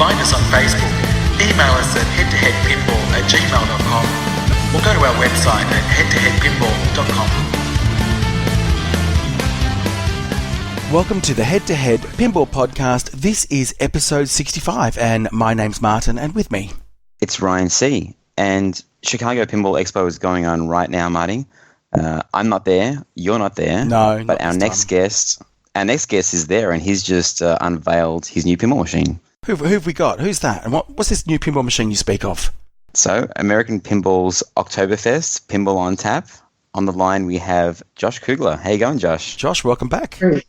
Find us on Facebook, email us at head2headpinball@gmail.com, or go to our website at head2headpinball.com. Welcome to the Head2Head Pinball Podcast. This is episode 65, and my name's Martin, and with me, it's Ryan C. And Chicago Pinball Expo is going on right now, Marty. I'm not there. You're not there. No, but our next guest is there, and he's just unveiled his new pinball machine. Who've we got? Who's that? And what's this new pinball machine you speak of? So, American Pinball's Oktoberfest Pinball on Tap. On the line, we have Josh Kugler. How you going, Josh? Josh, welcome back. Great.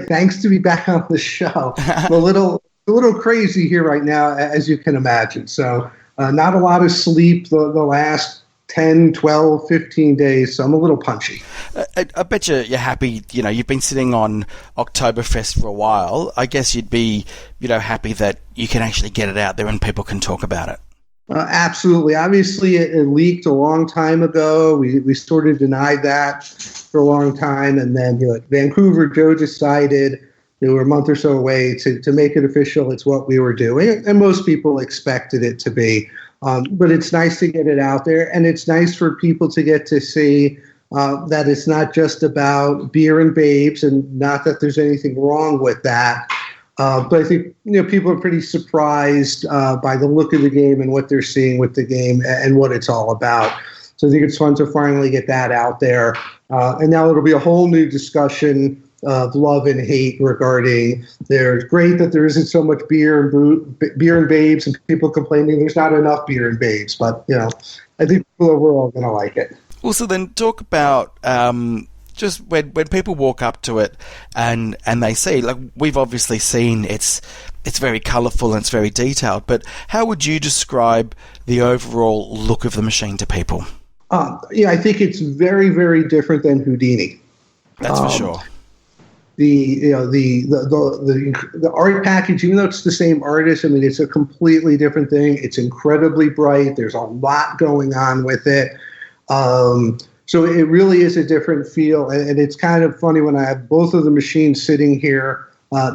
Thanks to be back on the show. I'm a little crazy here right now, as you can imagine. So not a lot of sleep the last 10, 12, 15 days, so I'm a little punchy. I bet you're happy. You know, you've been sitting on Oktoberfest for a while. I guess you'd be, happy that you can actually get it out there and people can talk about it. Absolutely. Obviously, it leaked a long time ago. We sort of denied that for a long time. And then, Vancouver, Joe decided they were a month or so away to make it official. It's what we were doing. And most people expected it to be. But it's nice to get it out there. And it's nice for people to get to see that it's not just about beer and babes, and not that there's anything wrong with that. But I think people are pretty surprised by the look of the game and what they're seeing with the game and what it's all about. So I think it's fun to finally get that out there. And now it'll be a whole new discussion of love and hate regarding there's great that there isn't so much beer and babes, and people complaining there's not enough beer and babes. But I think people overall are going to like it. Well, so then talk about just when people walk up to it and they see, like we've obviously seen, it's very colourful and it's very detailed, but how would you describe the overall look of the machine to people? I think it's very, very different than Houdini. That's for sure. The art package, even though it's the same artist, it's a completely different thing. It's incredibly bright. There's a lot going on with it. So it really is a different feel, and it's kind of funny when I have both of the machines sitting here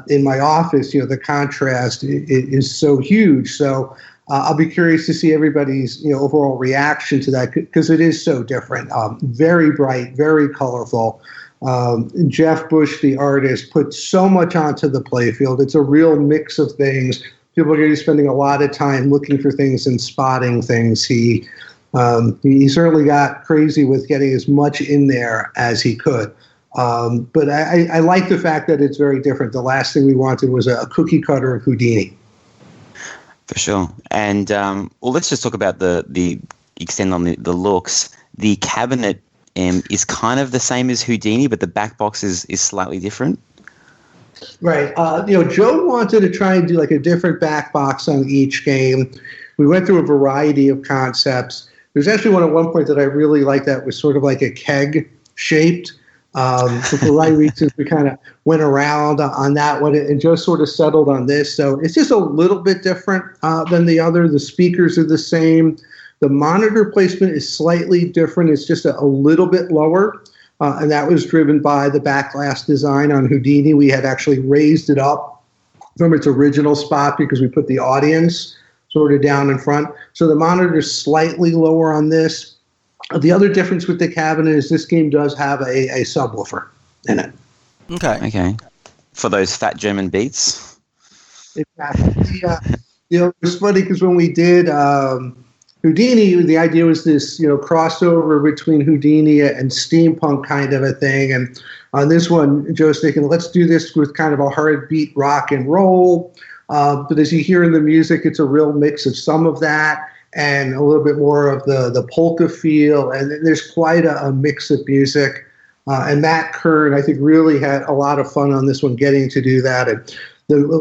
in my office. The contrast is so huge. So I'll be curious to see everybody's overall reaction to that, because it is so different. Very bright, very colorful. Jeff Bush, the artist, put so much onto the playfield. It's a real mix of things. People are going to be spending a lot of time looking for things and spotting things. He certainly got crazy with getting as much in there as he could. But I like the fact that it's very different. The last thing we wanted was a cookie cutter of Houdini. For sure. And let's just talk about the extend on the looks. The cabinet is kind of the same as Houdini, but the back box is slightly different. Right. Joe wanted to try and do like a different back box on each game. We went through a variety of concepts. There's actually one at one point that I really liked that was sort of like a keg shaped. So for the right reasons, we kind of went around on that one and just sort of settled on this. So it's just a little bit different than the other. The speakers are the same. The monitor placement is slightly different. It's just a little bit lower. And that was driven by the back glass design on Houdini. We had actually raised it up from its original spot because we put the audience sort of down in front. So the monitor is slightly lower on this. The other difference with the cabinet is this game does have a subwoofer in it. Okay. For those fat German beats? Exactly. It's funny because when we did Houdini, the idea was this, crossover between Houdini and steampunk kind of a thing. And on this one, Joe's thinking, let's do this with kind of a hard beat rock and roll. But as you hear in the music, it's a real mix of some of that and a little bit more of the polka feel. And there's quite a mix of music. And Matt Kern, I think, really had a lot of fun on this one, getting to do that. And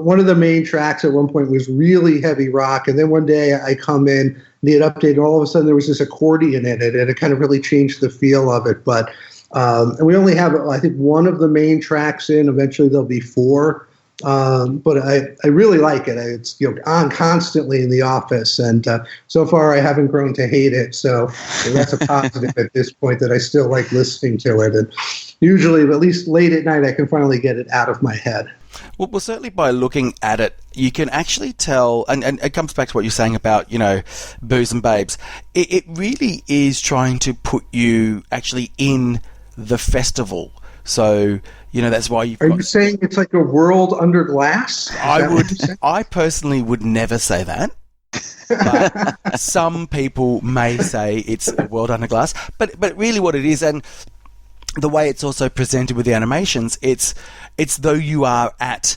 one of the main tracks at one point was really heavy rock. And then one day I come in, and he had updated, all of a sudden there was this accordion in it, and it kind of really changed the feel of it. But and we only have, I think, one of the main tracks in. Eventually there'll be 4. But I really like it. It's on constantly in the office, and so far I haven't grown to hate it. So that's a positive at this point, that I still like listening to it. And usually, at least late at night, I can finally get it out of my head. Well, certainly by looking at it, you can actually tell, and it comes back to what you're saying about, booze and babes. It really is trying to put you actually in the festival. So, that's why you've Are you saying it's like a world under glass? I personally would never say that. But some people may say it's a world under glass. But really what it is, and the way it's also presented with the animations, it's though you are at,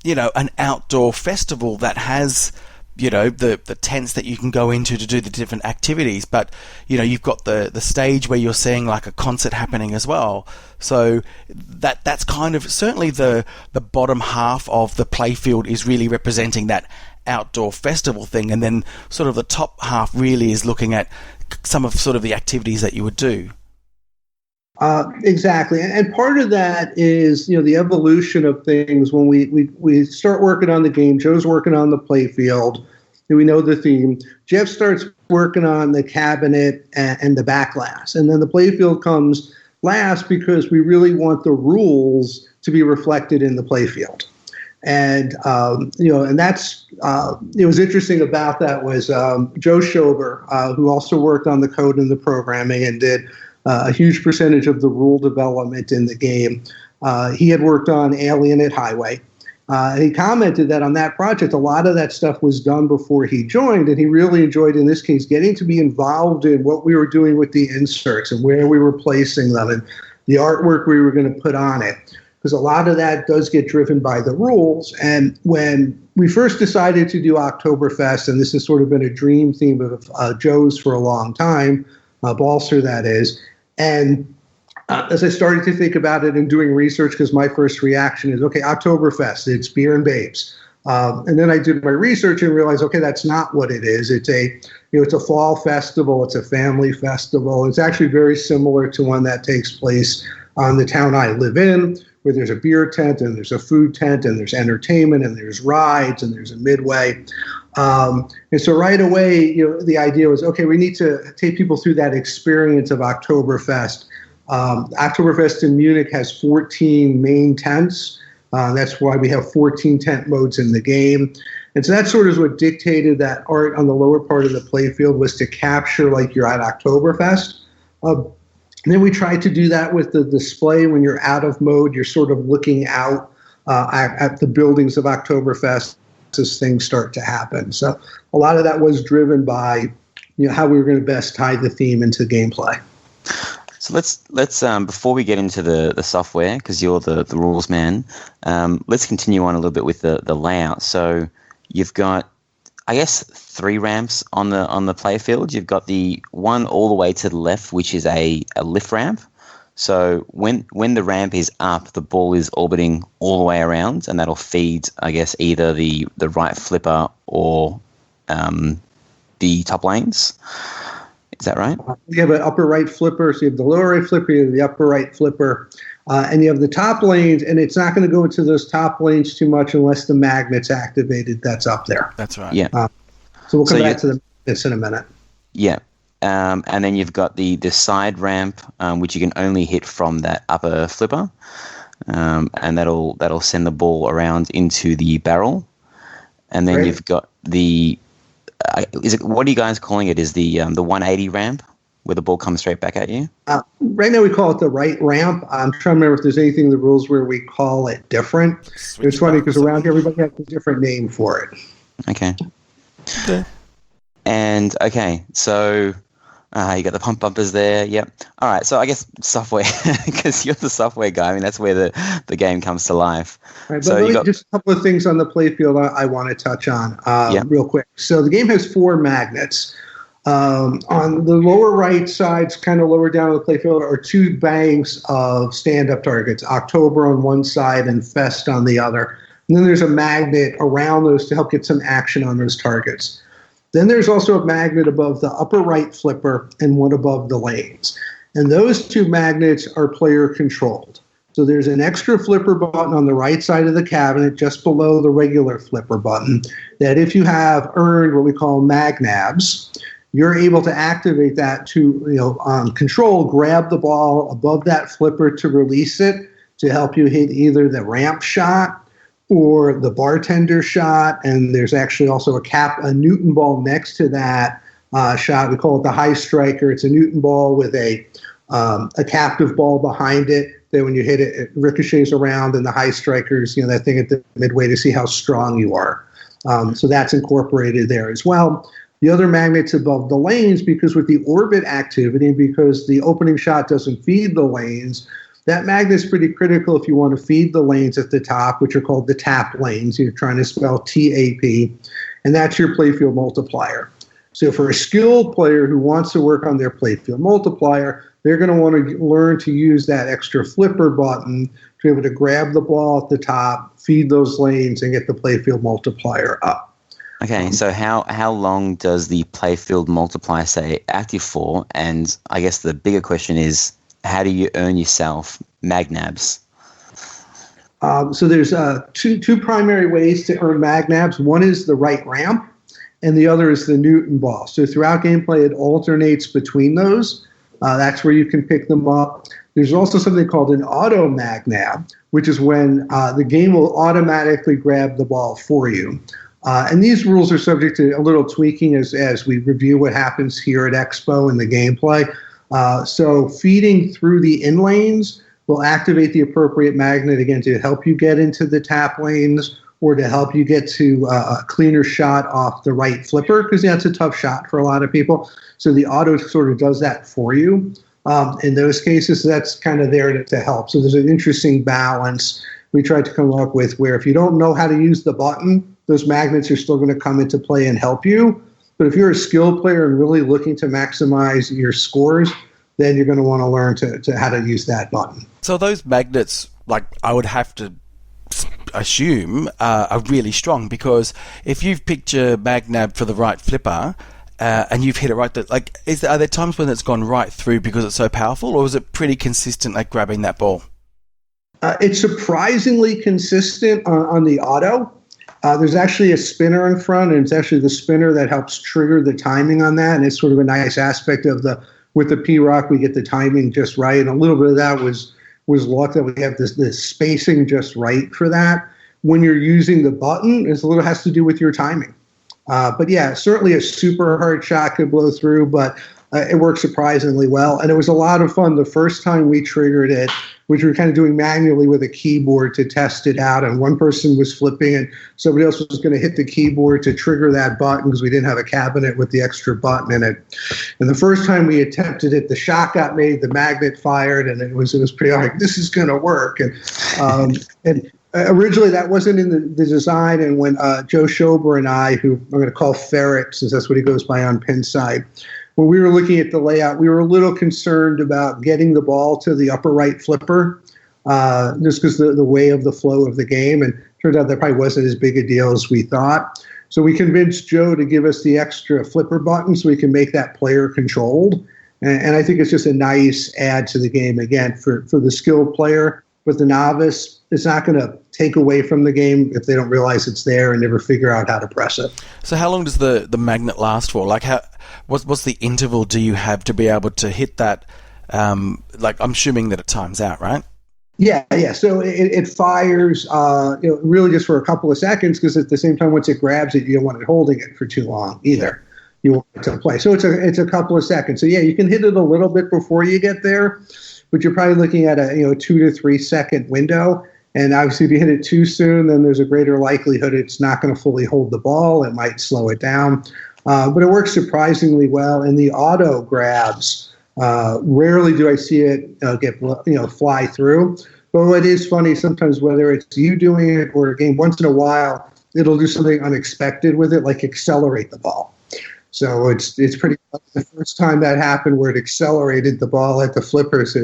an outdoor festival that has, the tents that you can go into to do the different activities. But, you've got the stage where you're seeing like a concert happening as well. So that's kind of certainly the bottom half of the playfield is really representing that outdoor festival thing. And then sort of the top half really is looking at some of sort of the activities that you would do. Exactly. And part of that is, the evolution of things. When we start working on the game, Joe's working on the playfield, and we know the theme. Jeff starts working on the cabinet and the back glass. And then the playfield comes last because we really want the rules to be reflected in the playfield. And, and that's, it was interesting about that was Joe Schober, who also worked on the code and the programming and did a huge percentage of the rule development in the game. He had worked on Alien at Highway. And he commented that on that project, a lot of that stuff was done before he joined, and he really enjoyed, in this case, getting to be involved in what we were doing with the inserts and where we were placing them and the artwork we were going to put on it. Because a lot of that does get driven by the rules. And when we first decided to do Oktoberfest, and this has sort of been a dream theme of Joe's for a long time, Balser that is, and as I started to think about it and doing research, because my first reaction is, okay, Oktoberfest, it's beer and babes. And then I did my research and realized, okay, that's not what it is. It's a fall festival. It's a family festival. It's actually very similar to one that takes place on the town I live in, where there's a beer tent and there's a food tent and there's entertainment and there's rides and there's a midway. And so right away, the idea was, okay, we need to take people through that experience of Oktoberfest. Oktoberfest in Munich has 14 main tents. That's why we have 14 tent modes in the game. And so that sort of is what dictated that art on the lower part of the playfield was to capture like you're at Oktoberfest. And then we tried to do that with the display. When you're out of mode, you're sort of looking out at the buildings of Oktoberfest as things start to happen. So a lot of that was driven by how we were going to best tie the theme into gameplay. So let's before we get into the software, because you're the rules man, let's continue on a little bit with the layout. So you've got, I guess, 3 ramps on the playfield. You've got the one all the way to the left, which is a lift ramp. So when the ramp is up, the ball is orbiting all the way around, and that'll feed, I guess, either the right flipper or the top lanes. Is that right? You have an upper right flipper, so you have the lower right flipper, you have the upper right flipper, and you have the top lanes, and it's not going to go into those top lanes too much unless the magnet's activated that's up there. That's right. Yeah. So we'll come back to the magnets in a minute. Yeah. And then you've got the side ramp, which you can only hit from that upper flipper, and that'll send the ball around into the barrel. And then you've got the what are you guys calling it? Is the 180 ramp where the ball comes straight back at you? Right now we call it the right ramp. I'm trying to remember if there's anything in the rules where we call it different. It's funny because around here everybody has a different name for it. Okay. And so you got the pump bumpers there. Yep. All right. So I guess software, because you're the software guy. I mean, that's where the game comes to life. Right, but just a couple of things on the playfield I want to touch on real quick. So the game has 4 magnets. On the lower right sides, kind of lower down on the playfield, are 2 banks of stand-up targets, October on one side and Fest on the other. And then there's a magnet around those to help get some action on those targets. Then there's also a magnet above the upper right flipper and one above the lanes. And those 2 magnets are player controlled. So there's an extra flipper button on the right side of the cabinet just below the regular flipper button that if you have earned what we call magnabs, you're able to activate that to control, grab the ball above that flipper to release it to help you hit either the ramp shot, or the bartender shot, and there's actually also a Newton ball next to that shot. We call it the high striker. It's a Newton ball with a captive ball behind it. That when you hit it, it ricochets around, and the high strikers, that thing at the midway to see how strong you are. So that's incorporated there as well. The other magnets above the lanes, because with the orbit activity, because the opening shot doesn't feed the lanes, that magnet's pretty critical if you want to feed the lanes at the top, which are called the tap lanes. You're trying to spell TAP, and that's your playfield multiplier. So for a skilled player who wants to work on their playfield multiplier, they're going to want to learn to use that extra flipper button to be able to grab the ball at the top, feed those lanes, and get the playfield multiplier up. Okay, so how long does the playfield multiplier stay active for? And I guess the bigger question is, how do you earn yourself magnabs? So there's two primary ways to earn magnabs. One is the right ramp, and the other is the Newton ball. So throughout gameplay, it alternates between those. That's where you can pick them up. There's also something called an auto magnab, which is when the game will automatically grab the ball for you. And these rules are subject to a little tweaking as we review what happens here at Expo in the gameplay. So feeding through the in lanes will activate the appropriate magnet again to help you get into the tap lanes or to help you get to a cleaner shot off the right flipper, because that's a tough shot for a lot of people. So the auto sort of does that for you. In those cases, that's kind of there to help. So there's an interesting balance we tried to come up with where if you don't know how to use the button, those magnets are still going to come into play and help you. But if you're a skilled player and really looking to maximize your scores, then you're going to want to learn to how to use that button. So those magnets, like I would have to assume, are really strong, because if you've picked your magnab for the right flipper and you've hit it right, are there times when it's gone right through because it's so powerful, or is it pretty consistent at grabbing that ball? It's surprisingly consistent on the auto. There's actually a spinner in front, and it's actually the spinner that helps trigger the timing on that, and it's sort of a nice aspect of with the P-Rock, we get the timing just right, and a little bit of that was luck that we have this spacing just right for that. When you're using the button, has to do with your timing. But yeah, certainly a super hard shot could blow through, but it worked surprisingly well, and it was a lot of fun the first time we triggered it, which we were kind of doing manually with a keyboard to test it out, and one person was flipping and somebody else was going to hit the keyboard to trigger that button because we didn't have a cabinet with the extra button in it. And the first time we attempted it, the shot got made, the magnet fired, and it was pretty like, this is going to work. And originally that wasn't in the design, and when Joe Schober and I, who I'm going to call Ferret since that's what he goes by on Pinside, when we were looking at the layout, we were a little concerned about getting the ball to the upper right flipper, just because the way of the flow of the game. And turned out that probably wasn't as big a deal as we thought. So we convinced Joe to give us the extra flipper button so we can make that player controlled. And I think it's just a nice add to the game, again, for the skilled player. With the novice, it's not going to take away from the game if they don't realize it's there and never figure out how to press it. So how long does the magnet last for? Like, what's the interval do you have to be able to hit that? I'm assuming that it times out, right? Yeah. So it fires, really just for a couple of seconds, because at the same time, once it grabs it, you don't want it holding it for too long either. You want it to play. So it's a couple of seconds. So yeah, you can hit it a little bit before you get there, but you're probably looking at a 2 to 3 second window. And obviously, if you hit it too soon, then there's a greater likelihood it's not going to fully hold the ball. It might slow it down. But it works surprisingly well. And the auto grabs, rarely do I see it fly through. But what is funny sometimes, whether it's you doing it or a game, once in a while, it'll do something unexpected with it, like accelerate the ball. So it's pretty funny. The first time that happened where it accelerated the ball at the flippers,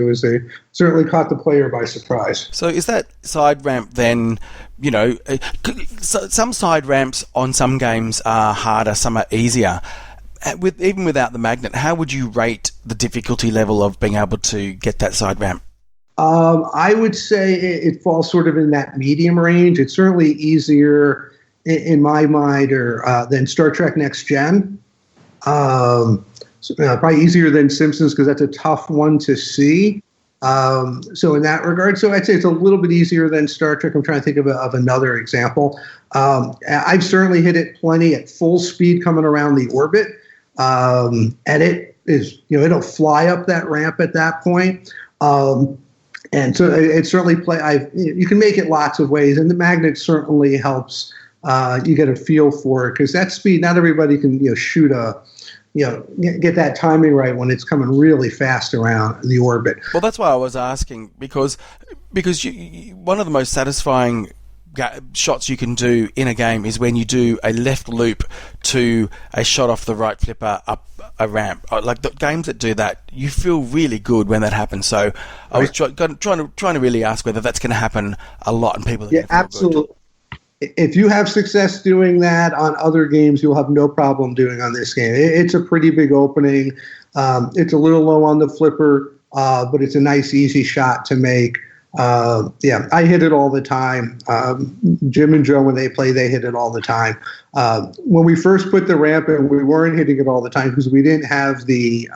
certainly caught the player by surprise. So is that side ramp then, some side ramps on some games are harder, some are easier. Even without the magnet, how would you rate the difficulty level of being able to get that side ramp? I would say it falls sort of in that medium range. It's certainly easier in my mind than Star Trek Next Gen. Probably easier than Simpsons because that's a tough one to see. So in that regard, so I'd say it's a little bit easier than Star Trek. I'm trying to think of another example. I've certainly hit it plenty at full speed coming around the orbit. And it is, it'll fly up that ramp at that point. And so it certainly you can make it lots of ways, and the magnet certainly helps. You get a feel for it because that speed, not everybody can shoot get that timing right when it's coming really fast around the orbit. Well, that's why I was asking because one of the most satisfying shots you can do in a game is when you do a left loop to a shot off the right flipper up a ramp. Like the games that do that, you feel really good when that happens. So I was trying to really ask whether that's going to happen a lot and people. Yeah, absolutely. Good. If you have success doing that on other games, you'll have no problem doing on this game. It's a pretty big opening. It's a little low on the flipper, but it's a nice, easy shot to make. I hit it all the time. Jim and Joe, when they play, they hit it all the time. When we first put the ramp in, we weren't hitting it all the time because we didn't have the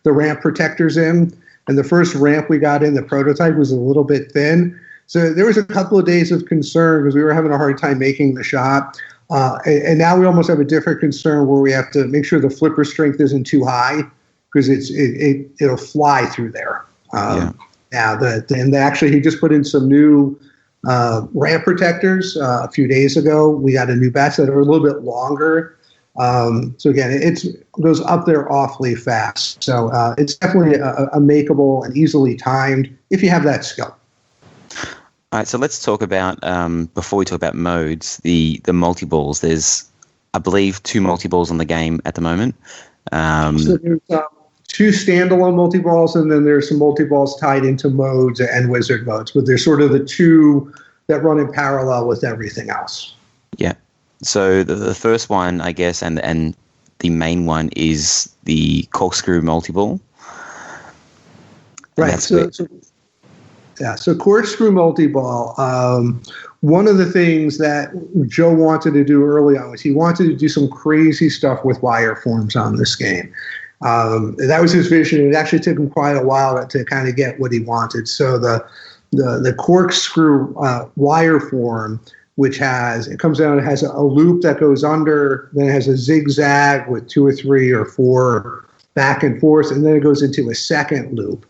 ramp protectors in. And the first ramp we got in, the prototype, was a little bit thin. So there was a couple of days of concern because we were having a hard time making the shot. And now we almost have a different concern where we have to make sure the flipper strength isn't too high because it'll fly through there. And actually, he just put in some new ramp protectors a few days ago. We got a new batch that are a little bit longer. So again, it goes up there awfully fast. So it's definitely a makeable and easily timed if you have that skill. All right, so let's talk about, before we talk about modes, the multi-balls. There's, I believe, 2 multi-balls on the game at the moment. So there's 2 standalone multi-balls, and then there's some multi-balls tied into modes and wizard modes, but they're sort of the 2 that run in parallel with everything else. Yeah. So the first one, I guess, and the main one is the corkscrew multi-ball. Right. So corkscrew multi-ball, one of the things that Joe wanted to do early on was he wanted to do some crazy stuff with wireforms on this game. That was his vision. It actually took him quite a while to kind of get what he wanted. So the corkscrew wireform, which comes down, it has a loop that goes under, then it has a zigzag with 2 or 3 or 4 back and forth, and then it goes into a second loop.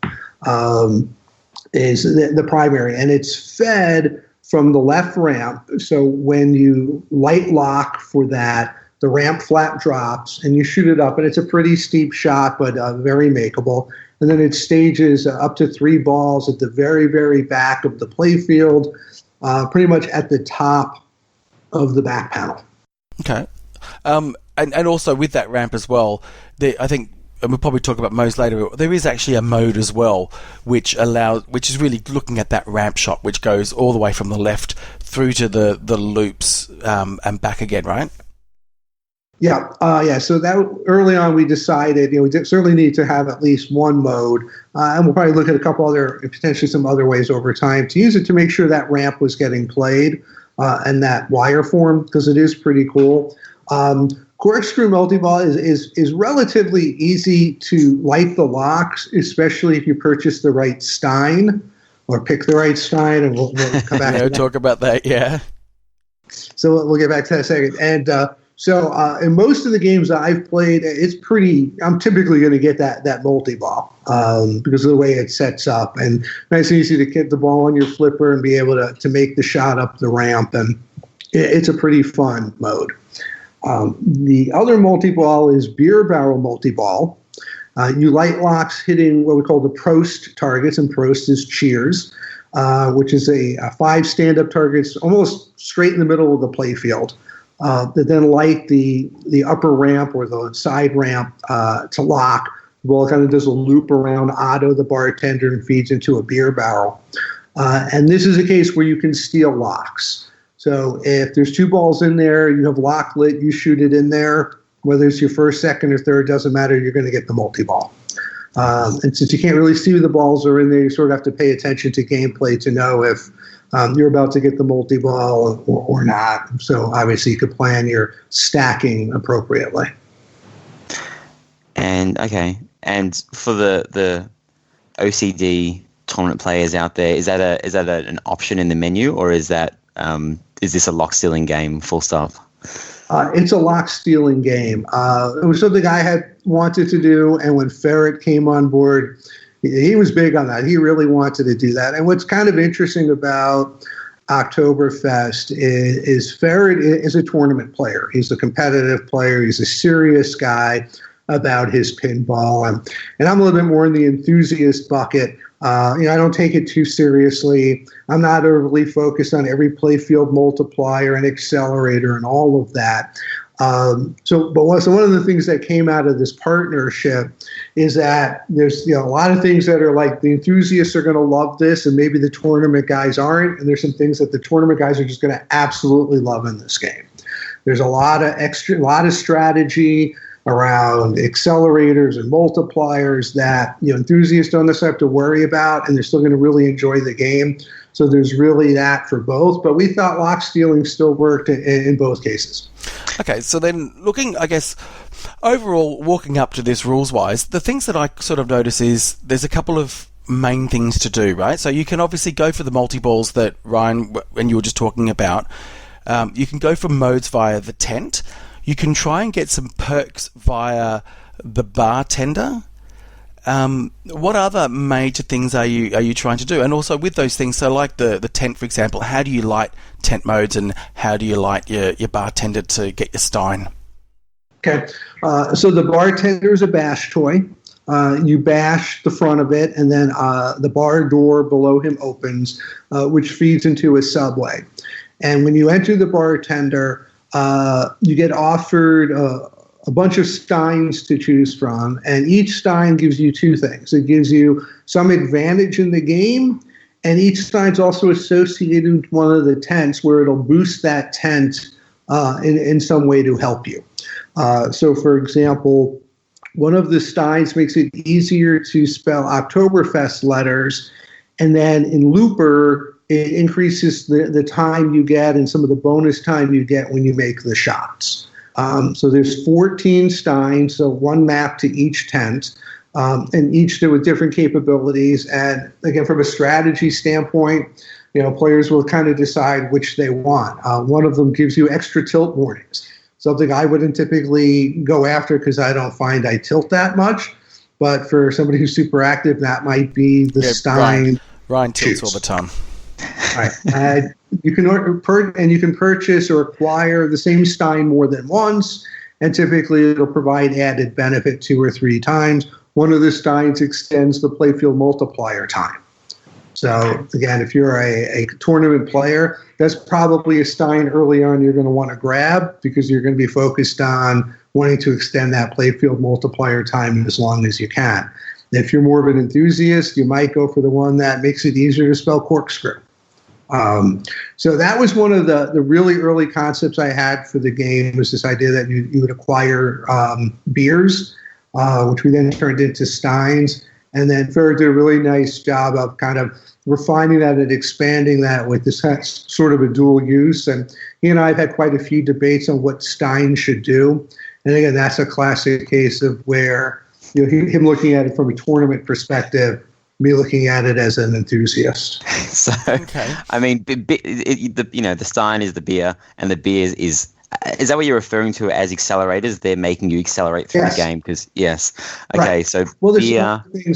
Is the primary, and it's fed from the left ramp. So when you light lock for that, the ramp flap drops and you shoot it up, and it's a pretty steep shot, but very makeable. And then it stages up to 3 balls at the very, very back of the playfield, pretty much at the top of the back panel. Okay. And also with that ramp as well, I think, and we'll probably talk about modes later, but there is actually a mode as well which is really looking at that ramp shot, which goes all the way from the left through to the loops and back again, right? Yeah. So that early on we decided, we certainly need to have at least one mode, and we'll probably look at a couple other, potentially some other ways over time to use it to make sure that ramp was getting played and that wire form, because it is pretty cool. Corkscrew multi-ball is relatively easy to light the locks, especially if you purchase the right Stein or pick the right Stein, and we'll come back to that. Talk about that, yeah. So we'll get back to that in a second. And so in most of the games that I've played, I'm typically going to get that multi-ball because of the way it sets up, and nice and easy to get the ball on your flipper and be able to make the shot up the ramp, and it's a pretty fun mode. The other multi-ball is beer barrel multi-ball. You light locks hitting what we call the Prost targets, and Prost is cheers, which is a 5 stand-up targets almost straight in the middle of the playfield. That then light the upper ramp or the side ramp to lock. The ball kind of does a loop around Otto, the bartender, and feeds into a beer barrel. And this is a case where you can steal locks. So if there's 2 balls in there, you have lock lit, you shoot it in there, whether it's your first, second, or third, doesn't matter, you're going to get the multi-ball. And since you can't really see the balls are in there, you sort of have to pay attention to gameplay to know if you're about to get the multi-ball or not. So obviously you could plan your stacking appropriately. And for the OCD tournament players out there, is that an option in the menu, or is that is this a lock stealing game? Full stop. It's a lock stealing game. It was something I had wanted to do, and when Ferret came on board, he was big on that. He really wanted to do that. And what's kind of interesting about Oktoberfest is Ferret is a tournament player. He's a competitive player. He's a serious guy about his pinball, and I'm a little bit more in the enthusiast bucket. I don't take it too seriously. I'm not overly focused on every playfield multiplier and accelerator and all of that. So one of the things that came out of this partnership is that there's a lot of things that are like the enthusiasts are going to love this, and maybe the tournament guys aren't. And there's some things that the tournament guys are just going to absolutely love in this game. There's a lot of strategy around accelerators and multipliers that enthusiasts don't necessarily have to worry about, and they're still going to really enjoy the game. So there's really that for both. But we thought lock stealing still worked in both cases. Okay, so then looking, I guess, overall, walking up to this rules-wise, the things that I sort of notice is there's a couple of main things to do, right? So you can obviously go for the multi-balls that Ryan, when you were just talking about. You can go for modes via the tent. You can try and get some perks via the bartender. What other major things are you trying to do? And also with those things, so like the tent, for example, how do you light tent modes, and how do you light your bartender to get your stein? Okay, so the bartender is a bash toy. You bash the front of it, and then the bar door below him opens, which feeds into a subway. And when you enter the bartender, you get offered a bunch of steins to choose from, and each stein gives you two things. It gives you some advantage in the game, and each stein's also associated with one of the tents where it'll boost that tent in some way to help you. So, for example, one of the steins makes it easier to spell Oktoberfest letters, and then in Looper, it increases the time you get and some of the bonus time you get when you make the shots. So there's 14 steins, so one map to each tent, and each with different capabilities. And again, from a strategy standpoint, players will kind of decide which they want. One of them gives you extra tilt warnings, something I wouldn't typically go after because I don't find I tilt that much. But for somebody who's super active, that might be the stein. Ryan tilts all the time. All right. You can purchase or acquire the same stein more than once, and typically it'll provide added benefit 2 or 3 times. One of the steins extends the playfield multiplier time. So again, if you're a tournament player, that's probably a stein early on you're going to want to grab because you're going to be focused on wanting to extend that playfield multiplier time as long as you can. If you're more of an enthusiast, you might go for the one that makes it easier to spell corkscrew. So that was one of the really early concepts I had for the game, was this idea that you would acquire beers, which we then turned into steins. And then Ferret did a really nice job of kind of refining that and expanding that with this sort of a dual use. And he and I have had quite a few debates on what stein should do. And again, that's a classic case of where him looking at it from a tournament perspective, me looking at it as an enthusiast. So, okay. I mean, the stein is the beer, and the beer is that what you're referring to as accelerators? They're making you accelerate through the game because yes. Okay, right. So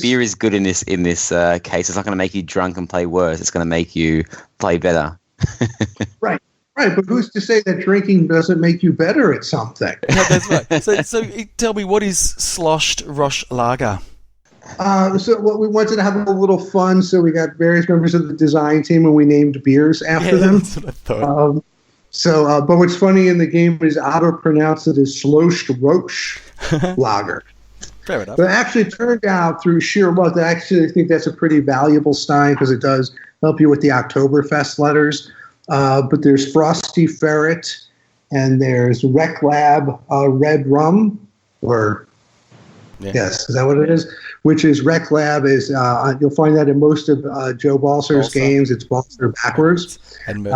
beer is good in this case. It's not going to make you drunk and play worse. It's going to make you play better. Right. Right, but who's to say that drinking doesn't make you better at something? Yeah, that's right. So tell me, what is Sloshed Rosh Lager? So we wanted to have a little fun, so we got various members of the design team and we named beers after them. That's what I thought. But what's funny in the game is Otto pronounced it as Sloshed Rosh Lager. Fair enough. But it actually turned out through sheer luck that I actually think that's a pretty valuable stein because it does help you with the Oktoberfest letters. But there's Frosty Ferret, and there's Rec Lab Red Rum, yes, is that what it is? Which is Rec Lab is you'll find that in most of Joe Balser's games. It's Balser backwards. And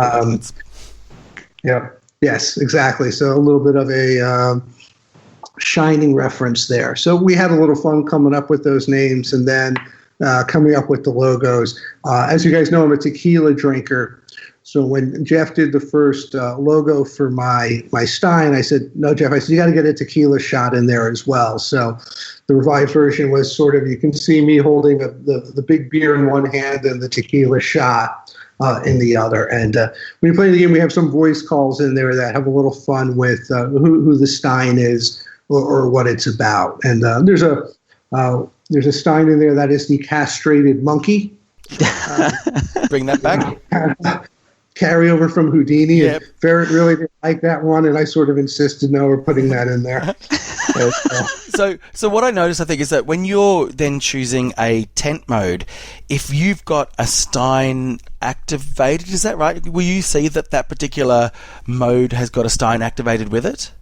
yeah, yes, exactly. So a little bit of a Shining reference there. So we had a little fun coming up with those names, and then coming up with the logos. As you guys know, I'm a tequila drinker. So when Jeff did the first logo for my Stein, I said, no, Jeff, I said, you got to get a tequila shot in there as well. So the revised version was sort of, you can see me holding the big beer in one hand and the tequila shot in the other. And when you play the game, we have some voice calls in there that have a little fun with who the Stein is or what it's about. And there's a Stein in there that is the castrated monkey. Bring that back. Carryover from Houdini. Yep. And Ferret really didn't like that one, and I sort of insisted, no, we're putting that in there. So what I noticed, I think, is that when you're then choosing a tent mode, if you've got a Stein activated, is that right? Will you see that particular mode has got a Stein activated with it?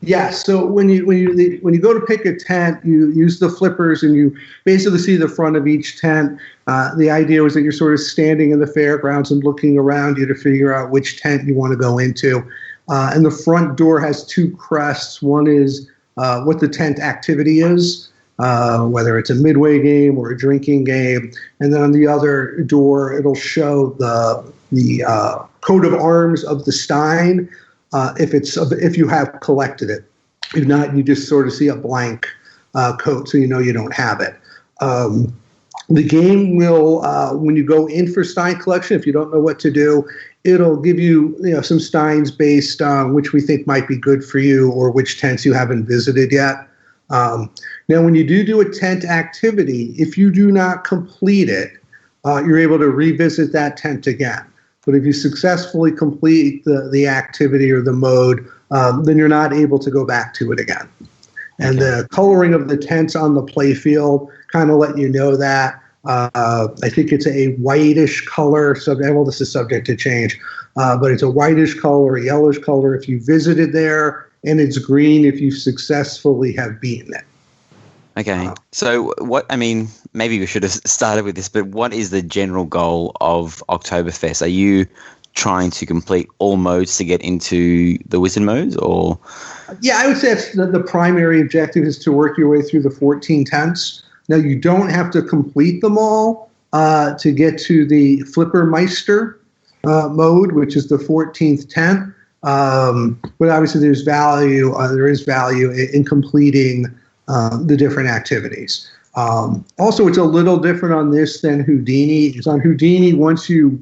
Yeah, so when you go to pick a tent, you use the flippers and you basically see the front of each tent. The idea was that you're sort of standing in the fairgrounds and looking around you to figure out which tent you want to go into. And the front door has two crests. One is what the tent activity is, whether it's a midway game or a drinking game. And then on the other door, it'll show the coat of arms of the Stein. If you have collected it. If not, you just sort of see a blank coat, so you know you don't have it. The game will, when you go in for Stein collection, if you don't know what to do, it'll give you, some Steins based on which we think might be good for you or which tents you haven't visited yet. Now, when you do a tent activity, if you do not complete it, you're able to revisit that tent again. But if you successfully complete the activity or the mode, then you're not able to go back to it again. And the coloring of the tents on the play field kind of let you know that. I think it's a whitish color. Well, this is subject to change, but it's a whitish color, a yellowish color if you visited there, and it's green if you successfully have beaten it. Okay. So maybe we should have started with this, but what is the general goal of Oktoberfest? Are you trying to complete all modes to get into the wizard modes, or? Yeah, I would say that's the primary objective is to work your way through the 14 tents. Now, you don't have to complete them all to get to the Flippermeister mode, which is the 14th tent. But obviously there is value in completing the different activities. Also, it's a little different on this than Houdini. It's on Houdini, once you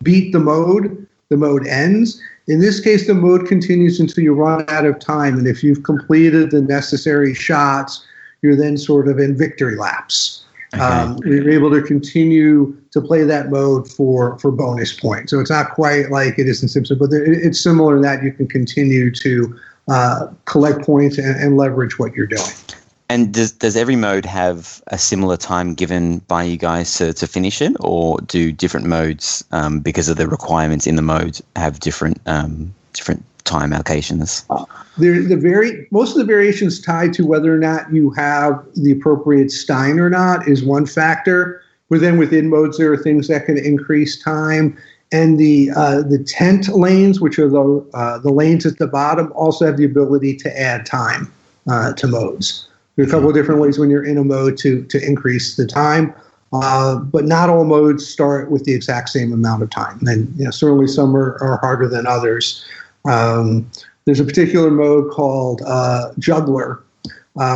beat the mode ends. In this case, the mode continues until you run out of time, and if you've completed the necessary shots, you're then sort of in victory laps. Okay. You're able to continue to play that mode for bonus points. So it's not quite like it is in Simpson, but it's similar in that you can continue to collect points and leverage what you're doing. And does every mode have a similar time given by you guys to finish it, or do different modes, because of the requirements in the mode, have different time allocations? Most of the variations tied to whether or not you have the appropriate Stein or not is one factor. But then within modes, there are things that can increase time. And the tent lanes, which are the lanes at the bottom, also have the ability to add time to modes. There are a couple of different ways when you're in a mode to increase the time, but not all modes start with the exact same amount of time. And certainly some are harder than others. There's a particular mode called Juggler,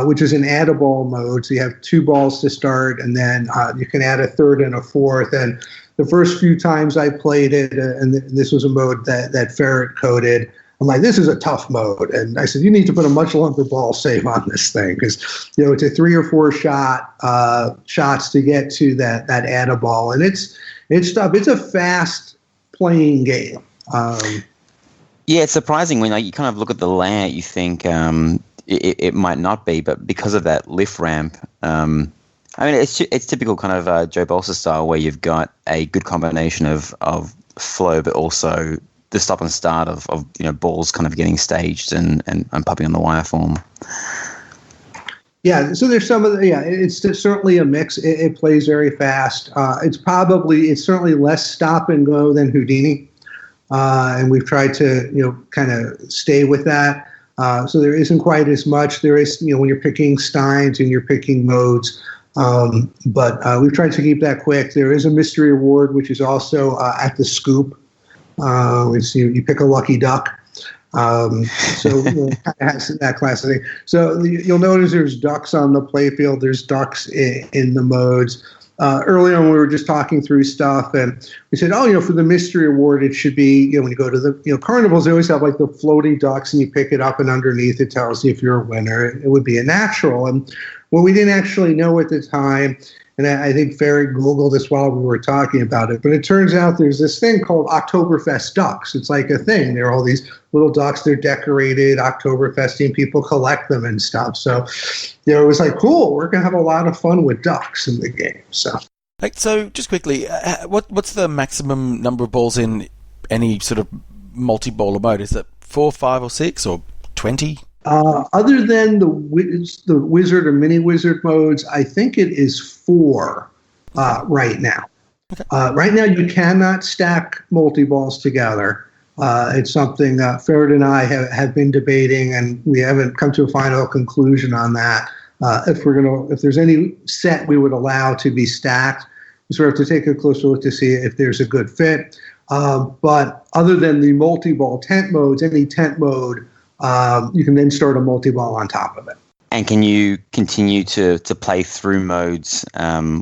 which is an add-a-ball mode. So you have two balls to start, and then you can add a third and a fourth. And the first few times I played it, and this was a mode that Ferret coded, I'm like, this is a tough mode. And I said, you need to put a much longer ball save on this thing because, it's a 3 or 4 shots to get to that add-a-ball. And it's tough. It's a fast playing game. Yeah, it's surprising when you kind of look at the layout, you think it might not be, but because of that lift ramp, it's typical kind of Joe Bolsa style where you've got a good combination of flow, but also the stop and start of balls kind of getting staged and popping on the wire form. Yeah, so there's it's certainly a mix. It plays very fast. It's certainly less stop and go than Houdini. And we've tried to, kind of stay with that. So there isn't quite as much. There is, when you're picking Steins and you're picking modes, But we've tried to keep that quick. There is a mystery award, which is also at the Scoop. You pick a lucky duck. So it has that class of thing. So you'll notice there's ducks on the playfield. There's ducks in the modes. Early on, we were just talking through stuff, and we said, for the mystery award, it should be, when you go to the, carnivals, they always have like the floating ducks, and you pick it up, and underneath it tells you if you're a winner. It would be a natural. And what we didn't actually know at the time, and I think Ferry Googled this while we were talking about it, but it turns out there's this thing called Oktoberfest ducks. It's like a thing. There are all these little ducks. They're decorated, Oktoberfesting. People collect them and stuff. So, it was like, cool, we're going to have a lot of fun with ducks in the game. So just quickly, what's the maximum number of balls in any sort of multi-baller mode? Is it 4, 5, or 6, or 20? Other than the wizard or mini wizard modes, I think it is 4 right now. Okay. Right now, you cannot stack multi-balls together. It's something Ferret and I have been debating, and we haven't come to a final conclusion on that. If there's any set we would allow to be stacked, we sort of have to take a closer look to see if there's a good fit. But other than the multi-ball tent modes, any tent mode, you can then start a multi-ball on top of it. And can you continue to play through modes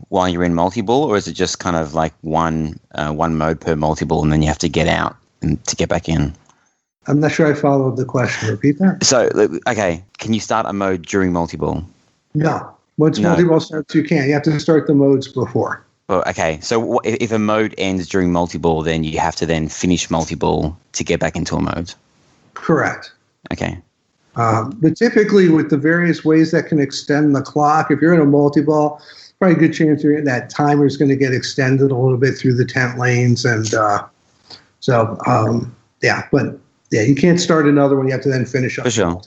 while you're in multi-ball, or is it just kind of like one mode per multi-ball, and then you have to get out and to get back in? I'm not sure I followed the question. Repeat that. So, okay, can you start a mode during multi-ball? No. Once multi-ball starts, you can't. You have to start the modes before. Oh, okay, so if a mode ends during multi-ball, then you have to then finish multi-ball to get back into a mode? Correct. Okay. But typically, with the various ways that can extend the clock, if you're in a multi-ball, probably a good chance that timer is going to get extended a little bit through the tent lanes. And you can't start another one. You have to then finish up. For sure.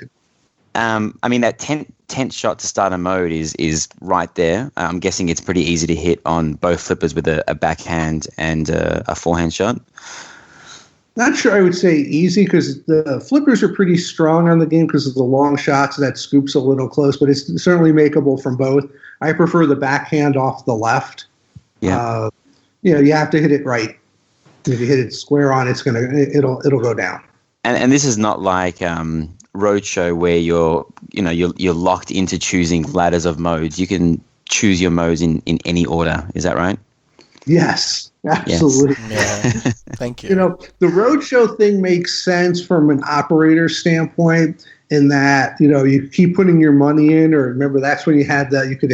That tent shot to start a mode is right there. I'm guessing it's pretty easy to hit on both flippers with a backhand and a forehand shot. Not sure I would say easy, because the flippers are pretty strong on the game because of the long shots. That scoop's a little close, but it's certainly makeable from both. I prefer the backhand off the left. Yeah. You have to hit it right. If you hit it square on, it'll go down. And this is not like Roadshow where you're locked into choosing ladders of modes. You can choose your modes in any order. Is that right? Yes. Absolutely. Yes. Yeah. Thank you. The roadshow thing makes sense from an operator standpoint in that, you keep putting your money in, or remember that's when you had that, you could,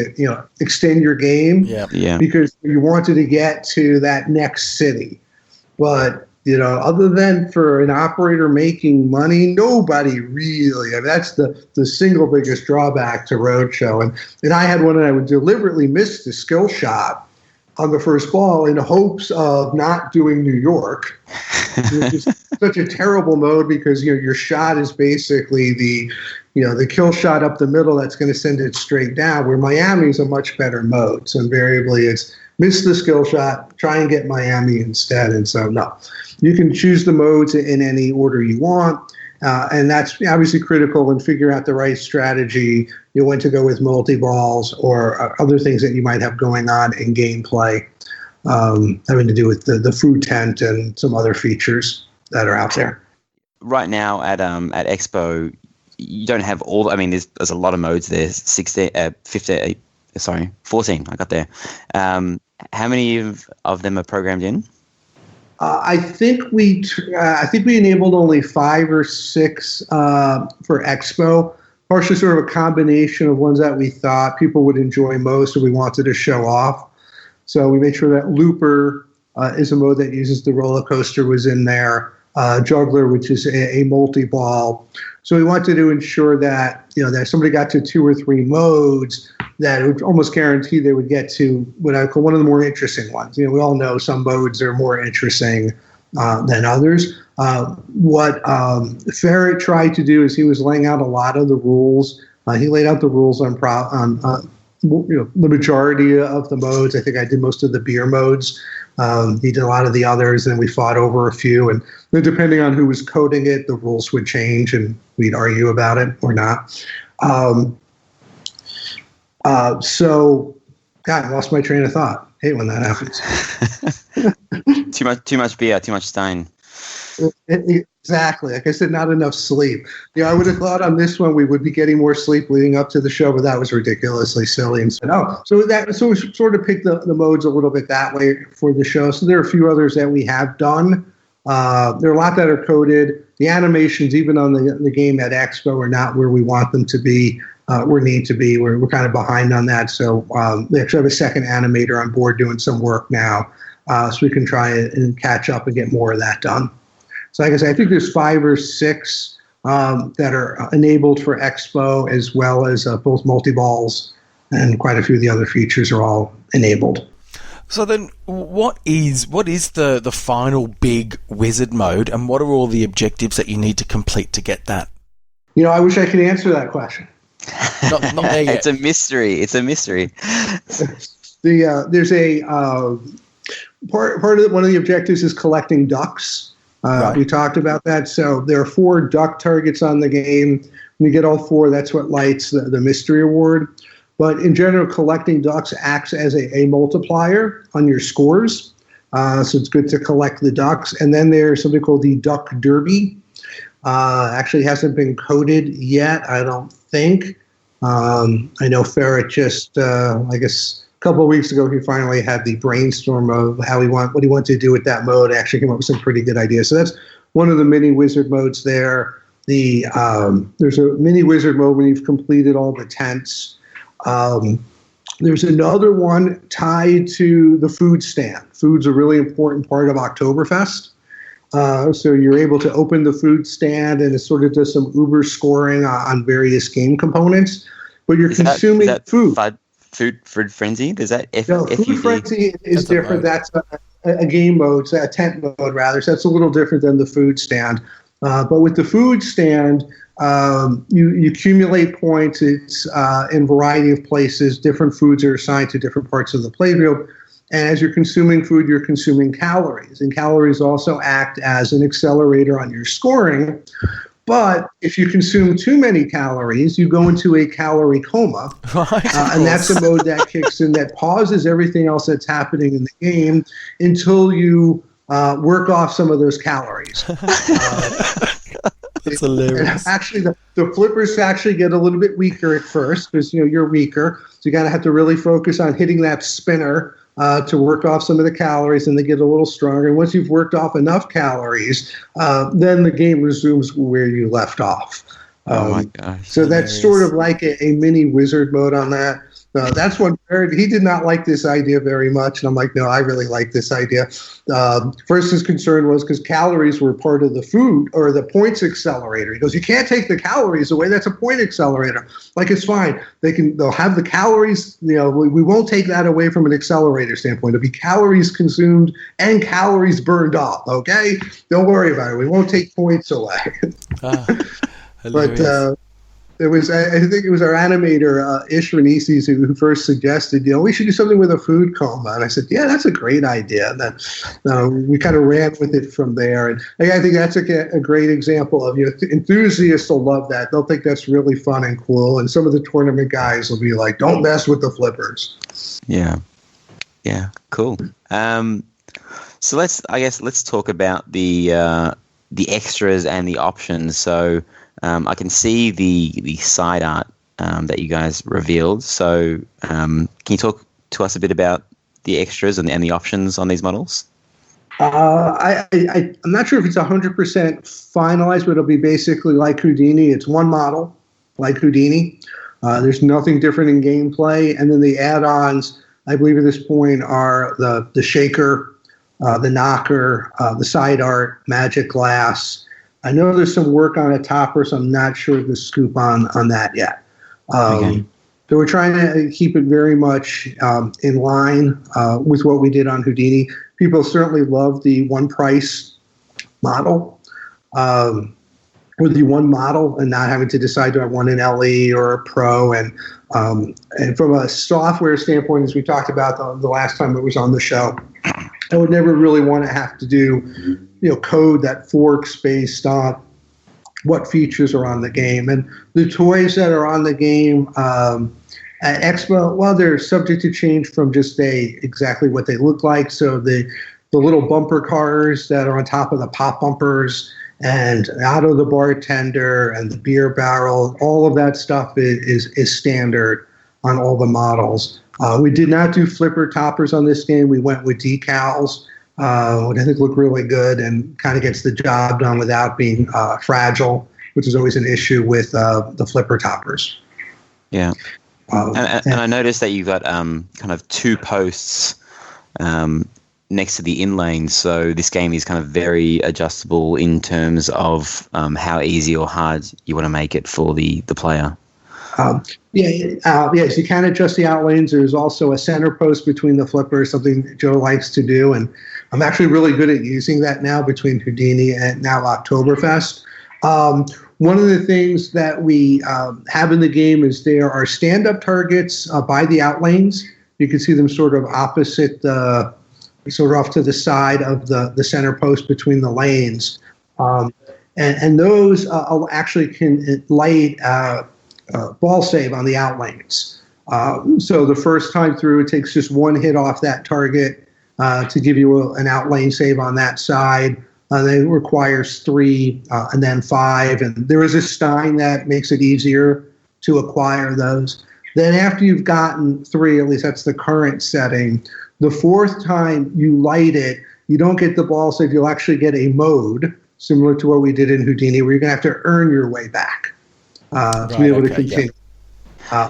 extend your game. Yeah. Because you wanted to get to that next city. But, other than for an operator making money, nobody really, that's the single biggest drawback to roadshow. And I had one, and I would deliberately miss the skill shot on the first ball in hopes of not doing New York, which is such a terrible mode because your shot is basically the kill shot up the middle that's going to send it straight down, where Miami is a much better mode. So invariably it's miss the skill shot, try and get Miami instead. And so no, you can choose the modes in any order you want. And that's obviously critical and figure out the right strategy, when to go with multi-balls or other things that you might have going on in gameplay, having to do with the food tent and some other features that are out there. Right now at Expo, you don't have all. There's a lot of modes there. 14. I got there. How many of them are programmed in? I think we enabled only 5 or 6 for Expo, partially sort of a combination of ones that we thought people would enjoy most and we wanted to show off. So we made sure that Looper is a mode that uses the roller coaster, was in there. Juggler, which is a multi-ball. So we wanted to ensure that that somebody got to 2 or 3 modes, that it would almost guarantee they would get to what I call one of the more interesting ones. We all know some modes are more interesting than others. What Ferret tried to do is he was laying out a lot of the rules. He laid out the rules on the majority of the modes. I think I did most of the beer modes. He did a lot of the others, and we fought over a few. And then depending on who was coding it, the rules would change, and we'd argue about it or not. So God, I lost my train of thought. Hate when that happens. Too much beer, too much stain. Exactly. Like I said, not enough sleep. I would have thought on this one we would be getting more sleep leading up to the show, but that was ridiculously silly. And so we sort of picked the modes a little bit that way for the show. So there are a few others that we have done. There are a lot that are coded. The animations, even on the game at Expo, are not where we want them to be. Where need to be. We're kind of behind on that. So we actually have a second animator on board doing some work now, so we can try and catch up and get more of that done. So like I said, I think there's 5 or 6 that are enabled for Expo, as well as both multi-balls, and quite a few of the other features are all enabled. So then, what is the final big wizard mode, and what are all the objectives that you need to complete to get that? I wish I could answer that question. Not there yet. It's a mystery. There's a part of one of the objectives is collecting ducks. Right. We talked about that. So there are 4 duck targets on the game. When you get all 4, that's what lights the mystery award. But in general, collecting ducks acts as a multiplier on your scores. So it's good to collect the ducks. And then there's something called the Duck Derby. Actually hasn't been coded yet, I don't think. I know Ferret just, I guess, a couple of weeks ago, he finally had the brainstorm of what he wanted to do with that mode. Actually came up with some pretty good ideas. So that's one of the mini wizard modes there. There's a mini wizard mode when you've completed all the tents. There's another one tied to the food stand. Food's a really important part of Oktoberfest. So you're able to open the food stand, and it sort of does some Uber scoring on various game components. But you're consuming food. Food Frenzy? Does that Food Frenzy is different. That's a game mode, a tent mode rather. So that's a little different than the food stand. But with the food stand, you accumulate points. It's in a variety of places. Different foods are assigned to different parts of the playfield. And as you're consuming food, you're consuming calories. And calories also act as an accelerator on your scoring. But if you consume too many calories, you go into a calorie coma. And that's a mode that kicks in that pauses everything else that's happening in the game until you work off some of those calories. That's hilarious. Actually, the flippers actually get a little bit weaker at first because you're weaker. So you got to have to really focus on hitting that spinner to work off some of the calories, and they get a little stronger. And once you've worked off enough calories, then the game resumes where you left off. Oh my gosh! So that's sort of like a mini wizard mode on that. That's one. He did not like this idea very much, and I'm like, no, I really like this idea. First, his concern was because calories were part of the food or the points accelerator. He goes, you can't take the calories away. That's a point accelerator. Like, it's fine. They'll have the calories. We won't take that away from an accelerator standpoint. It'll be calories consumed and calories burned off. Okay, don't worry about it. We won't take points away. But I think it was our animator, Ish Renises, who first suggested, we should do something with a food coma. And I said, yeah, that's a great idea. And then we kind of ran with it from there. And I think that's a great example of, enthusiasts will love that. They'll think that's really fun and cool. And some of the tournament guys will be like, don't mess with the flippers. Yeah. Yeah. Cool. So let's talk about the extras and the options. So, I can see the side art that you guys revealed. So can you talk to us a bit about the extras and the options on these models? I'm not sure if it's 100% finalized, but it'll be basically like Houdini. It's one model, like Houdini. There's nothing different in gameplay. And then the add-ons, I believe at this point, are the shaker, the knocker, the side art, magic glass. I know there's some work on a topper, so I'm not sure of the scoop on that yet. Okay. So we're trying to keep it very much in line with what we did on Houdini. People certainly love the one price model, or the one model, and not having to decide, do I want an LE or a Pro? And from a software standpoint, as we talked about the last time it was on the show, I would never really want to have to do code that forks based on what features are on the game. And the toys that are on the game, At Expo, well, they're subject to change from just exactly what they look like. So the little bumper cars that are on top of the pop bumpers and out of the bartender and the beer barrel, all of that stuff is standard on all the models. We did not do flipper toppers on this game. We went with decals, which I think look really good and kind of gets the job done without being fragile, which is always an issue with the flipper toppers. Yeah. And I noticed that you've got kind of 2 posts next to the in lane, so this game is kind of very adjustable in terms of how easy or hard you want to make it for the player. Yes, you can adjust the out lanes. There's also a center post between the flippers, something Joe likes to do, and I'm actually really good at using that now between Houdini and now Oktoberfest. One of the things that we have in the game is there are stand-up targets by the out lanes. You can see them sort of opposite, sort of off to the side of the center post between the lanes. And those actually can light ball save on the out lanes. So the first time through, it takes just 1 hit off that target to give you an out lane save on that side. It requires 3 and then 5. And there is a Stein that makes it easier to acquire those. Then after you've gotten 3, at least that's the current setting, the 4th time you light it, you don't get the ball save. You'll actually get a mode, similar to what we did in Houdini, where you're going to have to earn your way back to be able to continue.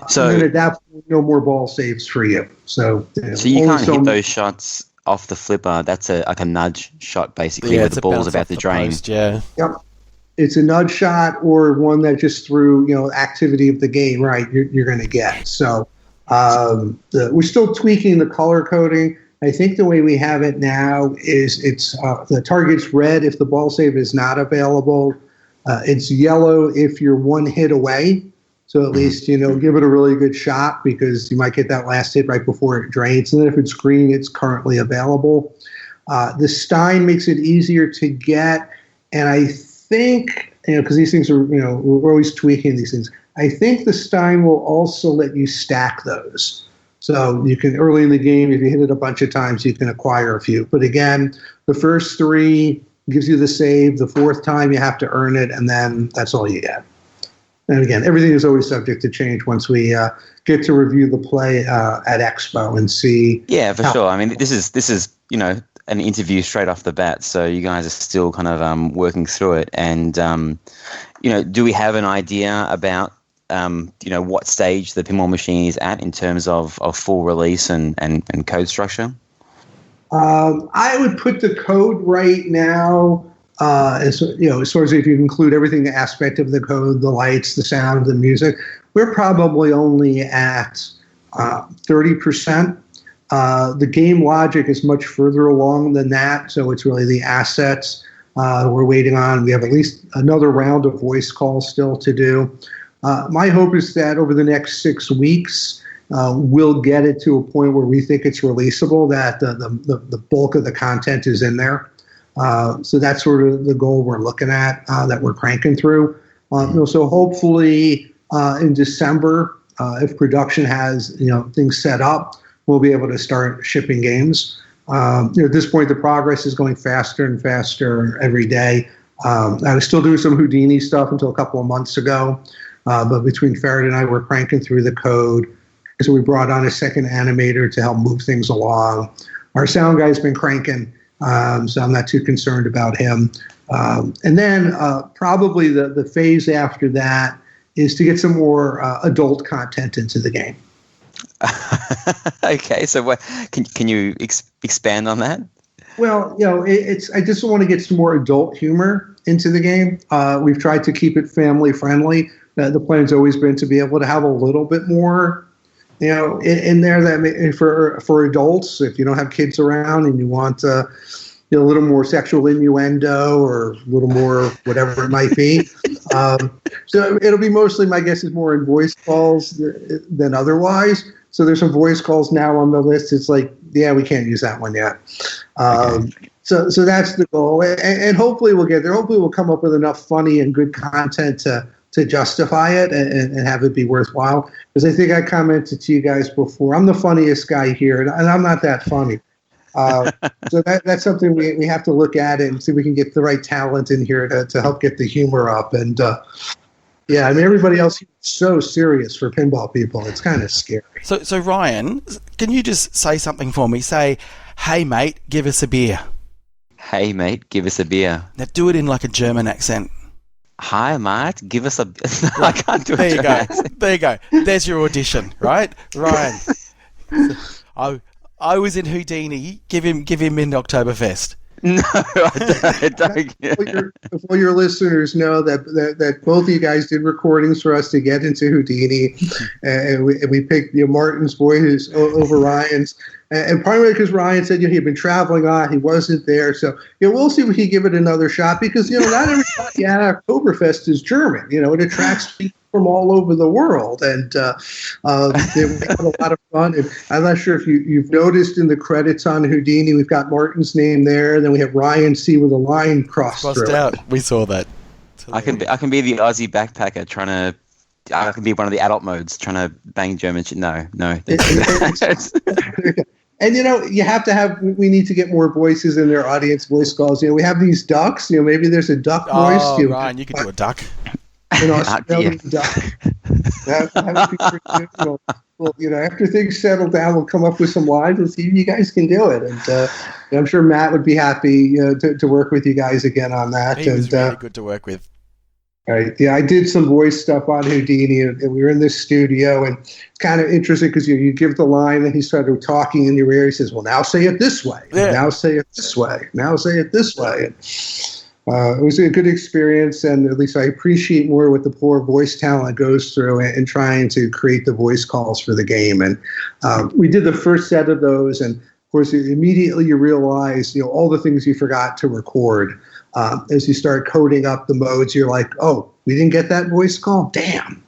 So and then at that point, no more ball saves for you. So you can't hit those shots off the flipper. That's like a nudge shot, basically, where the ball's about to drain. Post, yeah. Yep. It's a nudge shot or one that just through activity of the game, right? You're going to get. So we're still tweaking the color coding. I think the way we have it now is it's the target's red if the ball save is not available. It's yellow if you're 1 hit away. So at least, give it a really good shot because you might get that last hit right before it drains. And then if it's green, it's currently available. The Stein makes it easier to get. And I think, because these things are, we're always tweaking these things. I think the Stein will also let you stack those. So you can, early in the game, if you hit it a bunch of times, you can acquire a few. But again, the first 3 gives you the save. The 4th time, you have to earn it, and then that's all you get. And again, everything is always subject to change once we get to review the play at Expo and see. Yeah, for sure. I mean, this is an interview straight off the bat, so you guys are still kind of working through it. And do we have an idea about what stage the pinball machine is at in terms of full release and code structure? I would put the code right now. As far as if you include everything, the aspect of the code, the lights, the sound, the music, we're probably only at 30%. The game logic is much further along than that, so it's really the assets we're waiting on. We have at least another round of voice calls still to do. My hope is that over the next 6 weeks, we'll get it to a point where we think it's releasable, that the bulk of the content is in there. So that's sort of the goal we're looking at, that we're cranking through. So hopefully in December, if production has things set up, we'll be able to start shipping games. At this point, the progress is going faster and faster every day. I was still doing some Houdini stuff until a couple of months ago, but between Farrad and I, we're cranking through the code. So we brought on a second animator to help move things along. Our sound guy's been cranking. So I'm not too concerned about him. And then probably the phase after that is to get some more adult content into the game. Okay, so can you expand on that? Well, I just want to get some more adult humor into the game. We've tried to keep it family friendly. The plan's always been to be able to have a little bit more in there that for adults, if you don't have kids around and you want a little more sexual innuendo or a little more whatever it might be. So it'll be mostly, my guess is more in voice calls than otherwise. So there's some voice calls now on the list. It's like, yeah, we can't use that one yet. Okay. So that's the goal. And hopefully we'll get there. Hopefully we'll come up with enough funny and good content to to justify it and have it be worthwhile. Because I think I commented to you guys before, I'm the funniest guy here, and I'm not that funny. So that's something we have to look at it and see if we can get the right talent in here to help get the humor up. And yeah, I mean, everybody else is so serious for pinball people. It's kind of scary. So Ryan, can you just say something for me? Say, hey, mate, give us a beer. Hey, mate, give us a beer. Now do it in like a German accent. Hi, mate, give us a... No, I can't do it. There you go. There you go. There's your audition, right? Ryan. I was in Houdini. Give him in Oktoberfest. No, I don't. Before your listeners know that both of you guys did recordings for us to get into Houdini, and we picked Martin's voice over Ryan's, and primarily because Ryan said he had been traveling on, he wasn't there, so we'll see if we can give it another shot because not everybody at Oktoberfest is German. It attracts people from all over the world, and we had a lot of fun. And I'm not sure if you've noticed in the credits on Houdini, we've got Martin's name there, and then we have Ryan C with a line crossed through out. We saw that. I can be the Aussie backpacker trying to. I can be one of the adult modes trying to bang German shit. No. And you have to have. We need to get more voices in their audience voice calls. We have these ducks. Maybe there's a duck voice. Ryan, you could do a duck. Australian duck. That would be pretty good. Well, after things settle down, we'll come up with some lines and see if you guys can do it. And I'm sure Matt would be happy to work with you guys again on that. He was really good to work with. Right. Yeah, I did some voice stuff on Houdini, and we were in this studio, and it's kind of interesting because you give the line, and he started talking in your ear. He says, "Well, now say it this way. Yeah. Now say it this way. Now say it this way." And, it was a good experience, and at least I appreciate more what the poor voice talent goes through in trying to create the voice calls for the game. And we did the first set of those, and of course, immediately you realize all the things you forgot to record. As you start coding up the modes, you're like, oh, we didn't get that voice call? Damn.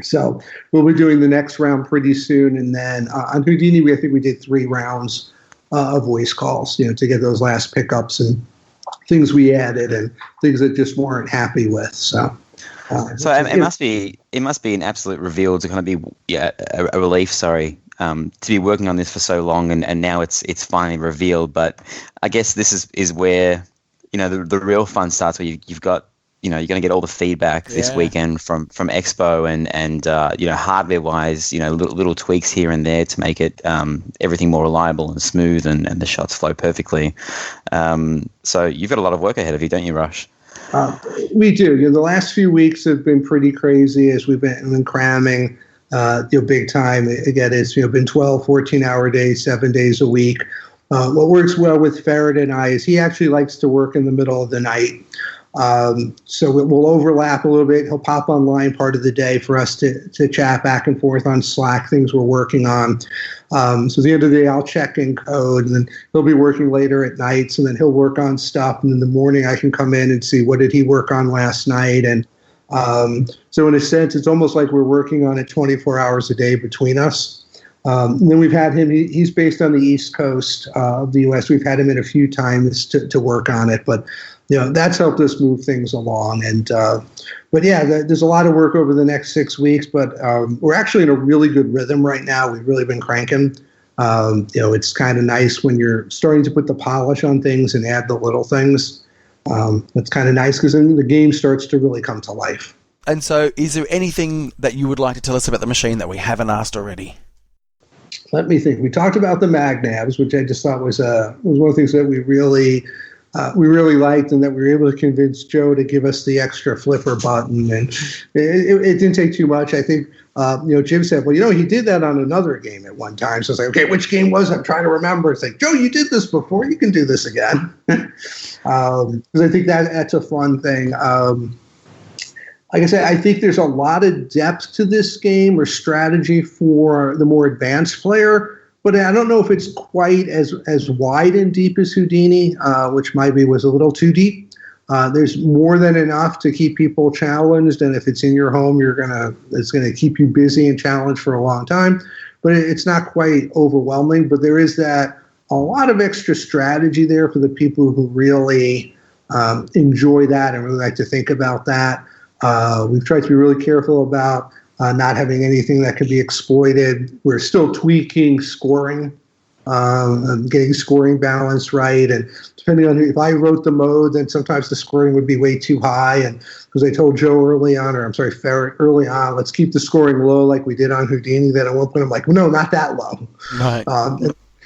So we'll be doing the next round pretty soon. And then on Houdini, I think we did 3 rounds of voice calls, to get those last pickups and things we added and things that just weren't happy with. So it must be an absolute reveal to kind of be a relief. Sorry. To be working on this for so long and now it's finally revealed. But I guess this is where the real fun starts, where you've got you're going to get all the feedback this weekend from Expo and hardware wise, little tweaks here and there to make it everything more reliable and smooth and the shots flow perfectly. So you've got a lot of work ahead of you, don't you, Rush? We do. The last few weeks have been pretty crazy as we've been cramming big time. Again, it's been 12, 14-hour days, 7 days a week. What works well with Farrad and I is he actually likes to work in the middle of the night. So we'll overlap a little bit. He'll pop online part of the day for us to chat back and forth on Slack, things we're working on. So at the end of the day, I'll check in code, and then he'll be working later at nights, and then he'll work on stuff. And in the morning, I can come in and see what did he work on last night. And so in a sense, it's almost like we're working on it 24 hours a day between us. And then we've had him, he's based on the East Coast of the U.S. We've had him in a few times to work on it, but that's helped us move things along. And but yeah, there's a lot of work over the next 6 weeks, but we're actually in a really good rhythm right now. We've really been cranking. It's kind of nice when you're starting to put the polish on things and add the little things. It's kind of nice because then the game starts to really come to life. And so is there anything that you would like to tell us about the machine that we haven't asked already? Let me think. We talked about the magnavs, which I just thought was one of the things that we really liked, and that we were able to convince Joe to give us the extra flipper button. And it didn't take too much. I think Jim said, well, he did that on another game at one time. So I was like, okay, which game was it? I'm trying to remember. It's like, Joe, you did this before. You can do this again. Because I think that's a fun thing. Like I said, I think there's a lot of depth to this game or strategy for the more advanced player, but I don't know if it's quite as wide and deep as Houdini, which maybe was a little too deep. There's more than enough to keep people challenged, and if it's in your home, it's gonna keep you busy and challenged for a long time. But it's not quite overwhelming. But there is a lot of extra strategy there for the people who really enjoy that and really like to think about that. We've tried to be really careful about not having anything that could be exploited. We're still tweaking scoring, getting scoring balance right. And depending on if I wrote the mode, then sometimes the scoring would be way too high. And because I told Joe early on, Ferret early on, let's keep the scoring low like we did on Houdini. Then at one point I'm like, no, not that low. Right.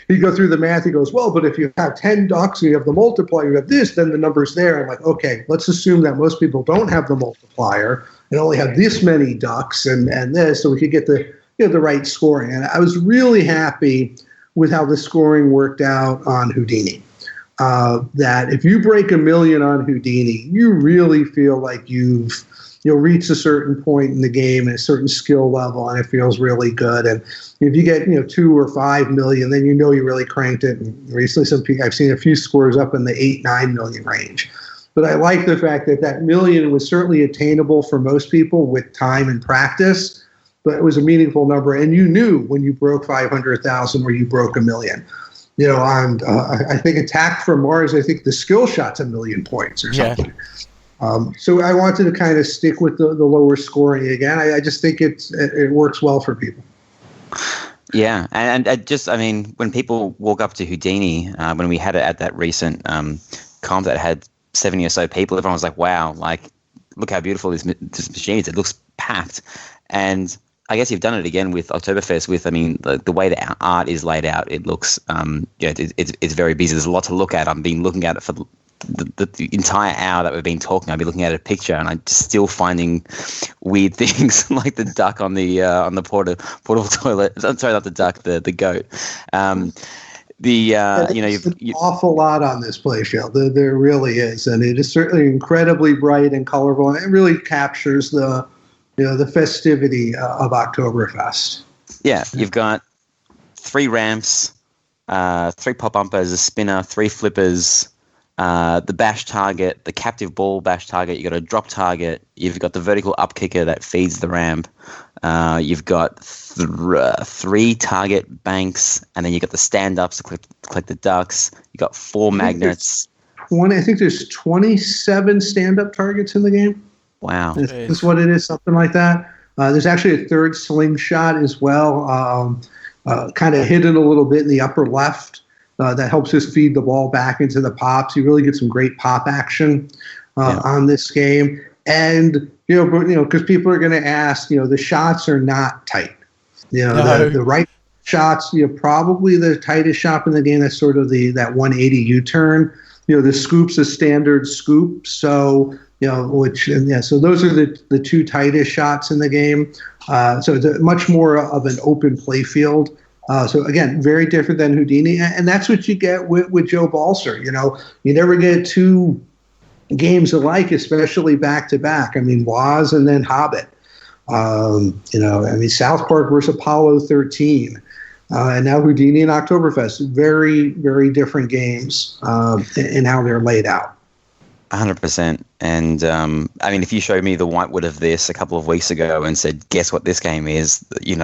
He'd go through the math. He goes, well, but if you have 10 ducks and you have the multiplier, you have this, then the number's there. I'm like, okay, let's assume that most people don't have the multiplier and only have this many ducks and this, so we could get the right scoring. And I was really happy with how the scoring worked out on Houdini. That if you break 1 million on Houdini, you really feel like you've reached a certain point in the game and a certain skill level, and it feels really good. And if you get 2 or 5 million, then you really cranked it. And recently, I've seen a few scores up in the 8-9 million range. But I like the fact that 1 million was certainly attainable for most people with time and practice, but it was a meaningful number. And you knew when you broke 500,000 where you broke 1 million. On I think Attack from Mars, I think the skill shot's 1 million points or something. Yeah. So I wanted to kind of stick with the lower scoring again. I just think it works well for people. Yeah, and when people walk up to Houdini, when we had it at that recent comp that had 70 or so people, everyone was like, wow, like, look how beautiful this machine is. It looks packed. And I guess you've done it again with Oktoberfest with, the way the art is laid out, it looks, it's very busy. There's a lot to look at. I've been looking at it for the entire hour that we've been talking. I've been looking at a picture and I'm just still finding weird things like the duck on the portable toilet. I'm sorry, not the duck, the goat. There's an awful lot on this play show. There really is, and it is certainly incredibly bright and colorful, and it really captures the festivity of Oktoberfest. Yeah, you've got 3 ramps, 3 pop bumpers, a spinner, 3 flippers, the bash target, the captive ball bash target. You've got a drop target. You've got the vertical up kicker that feeds the ramp. You've got 3 target banks, and then you've got the stand-ups to collect the ducks. You've got 4 magnets. I think there's 27 stand-up targets in the game. Wow. That's what it is, something like that. There's actually a 3rd slingshot as well, kind of hidden a little bit in the upper left. That helps us feed the ball back into the pops. You really get some great pop action on this game. And, because people are going to ask, the shots are not tight. The right shots, probably the tightest shot in the game. That's sort of that 180 U-turn. The scoop's a standard scoop. So, so those are the 2 tightest shots in the game. So it's much more of an open play field. So again, very different than Houdini, and that's what you get with Joe Balser. You never get 2 games alike, especially back to back. Woz and then Hobbit. South Park versus Apollo 13, and now Houdini and Oktoberfest. Very, very different games in how they're laid out. 100%. And if you showed me the whitewood of this a couple of weeks ago and said, guess what this game is, there's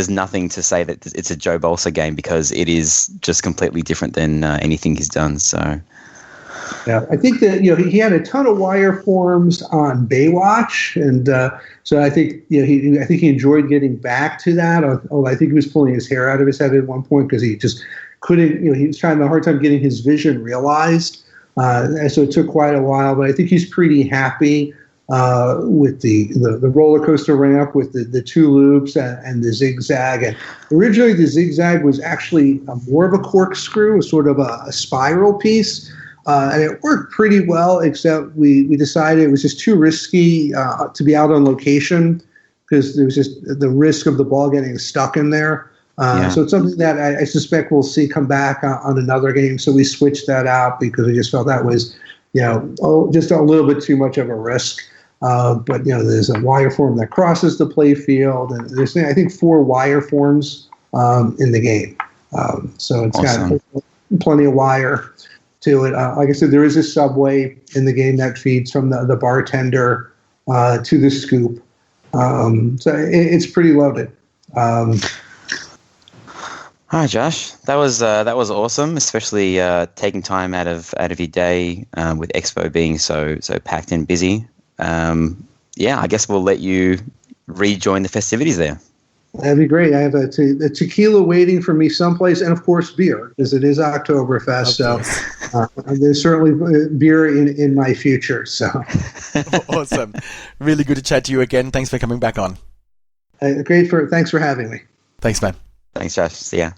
nothing to say that it's a Joe Balser game, because it is just completely different than anything he's done. So yeah, I think that he had a ton of wire forms on Baywatch, and so I think he enjoyed getting back to that. Although I think he was pulling his hair out of his head at one point because he just couldn't. He was trying a hard time getting his vision realized, and so it took quite a while. But I think he's pretty happy with the roller coaster ramp with the 2 loops and the zigzag. And originally the zigzag was actually more of a corkscrew, sort of a spiral piece. And it worked pretty well, except we decided it was just too risky to be out on location because there was just the risk of the ball getting stuck in there. So it's something that I suspect we'll see come back on another game. So we switched that out because we just felt that was, just a little bit too much of a risk. But there's a wire form that crosses the play field, and there's I think 4 wire forms in the game. So it's awesome. Got plenty of wire to it. Like I said, there is a subway in the game that feeds from the bartender to the scoop. So it's pretty loaded. Hi, Josh. That was awesome, especially taking time out of your day with Expo being so packed and busy. Yeah, I guess we'll let you rejoin the festivities there. That'd be great. I have a tequila waiting for me someplace, and of course beer, because it is Oktoberfest. So there's certainly beer in my future. So Awesome. Really good to chat to you again. Thanks for coming back on. Thanks for having me. Thanks, man. Thanks, Josh. See ya.